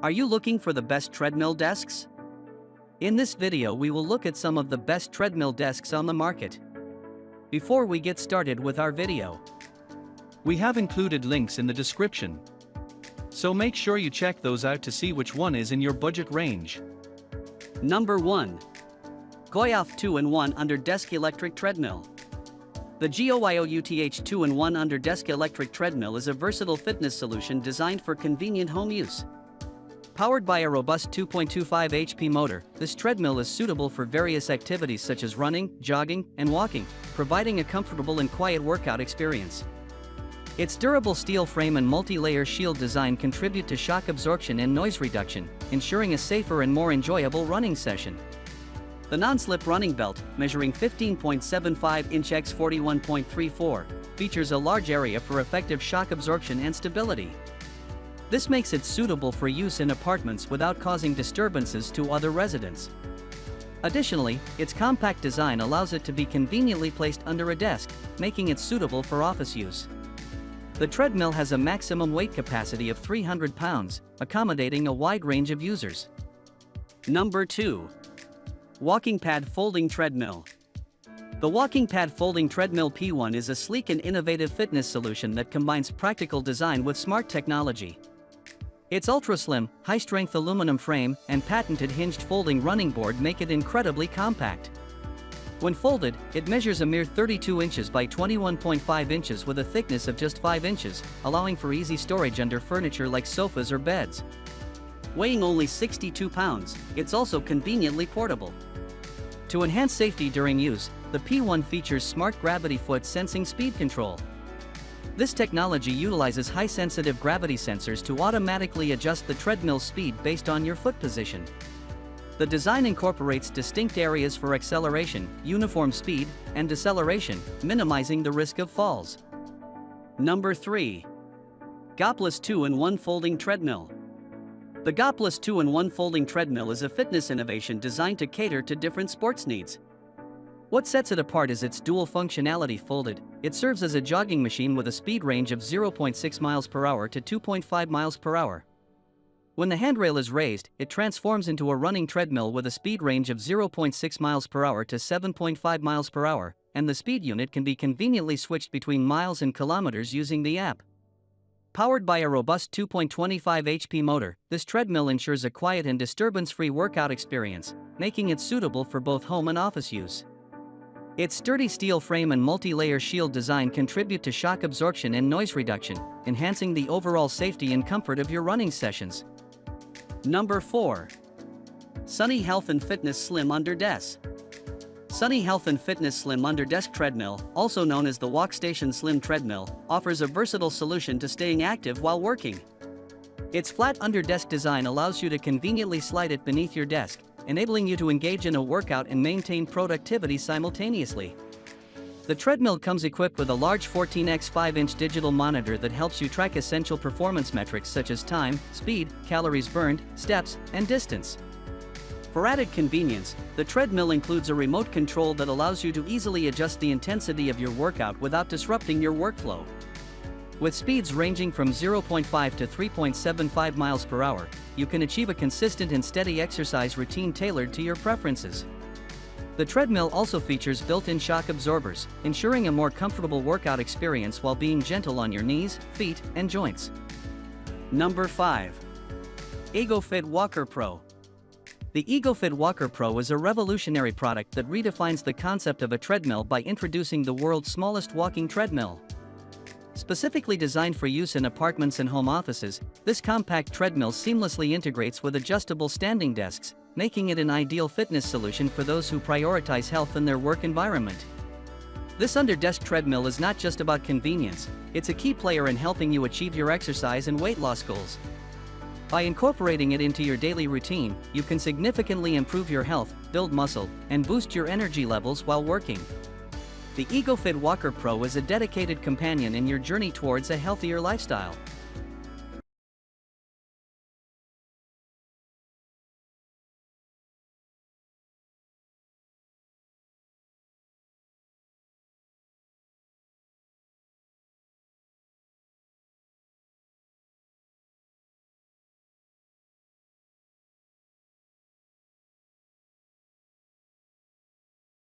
Are you looking for the best treadmill desks? In this video we will look at some of the best treadmill desks on the market. Before we get started with our video, we have included links in the description, so make sure you check those out to see which one is in your budget range. Number 1. GOYOUTH 2-in-1 Under Desk Electric Treadmill. The GOYOUTH 2-in-1 Under Desk Electric Treadmill is a versatile fitness solution designed for convenient home use. Powered by a robust 2.25 HP motor, this treadmill is suitable for various activities such as running, jogging, and walking, providing a comfortable and quiet workout experience. Its durable steel frame and multi-layer shield design contribute to shock absorption and noise reduction, ensuring a safer and more enjoyable running session. The non-slip running belt, measuring 15.75 inch x 41.34, features a large area for effective shock absorption and stability. This makes it suitable for use in apartments without causing disturbances to other residents. Additionally, its compact design allows it to be conveniently placed under a desk, making it suitable for office use. The treadmill has a maximum weight capacity of 300 pounds, accommodating a wide range of users. Number 2. WalkingPad Folding Treadmill. The WalkingPad Folding Treadmill P1 is a sleek and innovative fitness solution that combines practical design with smart technology. Its ultra-slim, high-strength aluminum frame and patented hinged folding running board make it incredibly compact. When folded, it measures a mere 32 inches by 21.5 inches with a thickness of just 5 inches, allowing for easy storage under furniture like sofas or beds. Weighing only 62 pounds, it's also conveniently portable. To enhance safety during use, the P1 features smart gravity foot sensing speed control. This technology utilizes high-sensitive gravity sensors to automatically adjust the treadmill's speed based on your foot position. The design incorporates distinct areas for acceleration, uniform speed, and deceleration, minimizing the risk of falls. Number 3. Goplus 2-in-1 Folding Treadmill. The Goplus 2-in-1 Folding Treadmill is a fitness innovation designed to cater to different sports needs. What sets it apart is its dual functionality. Folded, it serves as a jogging machine with a speed range of 0.6 miles per hour to 2.5 miles per hour. When the handrail is raised, it transforms into a running treadmill with a speed range of 0.6 miles per hour to 7.5 miles per hour, and the speed unit can be conveniently switched between miles and kilometers using the app. Powered by a robust 2.25 HP motor, this treadmill ensures a quiet and disturbance-free workout experience, making it suitable for both home and office use. Its sturdy steel frame and multi-layer shield design contribute to shock absorption and noise reduction, enhancing the overall safety and comfort of your running sessions. Number 4. Sunny Health and Fitness Slim Under Desk. Sunny Health and Fitness Slim Under Desk Treadmill, also known as the Walkstation Slim Treadmill, offers a versatile solution to staying active while working. Its flat under-desk design allows you to conveniently slide it beneath your desk, enabling you to engage in a workout and maintain productivity simultaneously. The treadmill comes equipped with a large 14x 5-inch digital monitor that helps you track essential performance metrics such as time, speed, calories burned, steps, and distance. For added convenience, the treadmill includes a remote control that allows you to easily adjust the intensity of your workout without disrupting your workflow. With speeds ranging from 0.5 to 3.75 miles per hour, you can achieve a consistent and steady exercise routine tailored to your preferences. The treadmill also features built-in shock absorbers, ensuring a more comfortable workout experience while being gentle on your knees, feet, and joints. Number 5. Egofit Walker Pro. The Egofit Walker Pro is a revolutionary product that redefines the concept of a treadmill by introducing the world's smallest walking treadmill. Specifically designed for use in apartments and home offices, this compact treadmill seamlessly integrates with adjustable standing desks, making it an ideal fitness solution for those who prioritize health in their work environment. This under-desk treadmill is not just about convenience, it's a key player in helping you achieve your exercise and weight loss goals. By incorporating it into your daily routine, you can significantly improve your health, build muscle, and boost your energy levels while working. The Egofit Walker Pro is a dedicated companion in your journey towards a healthier lifestyle.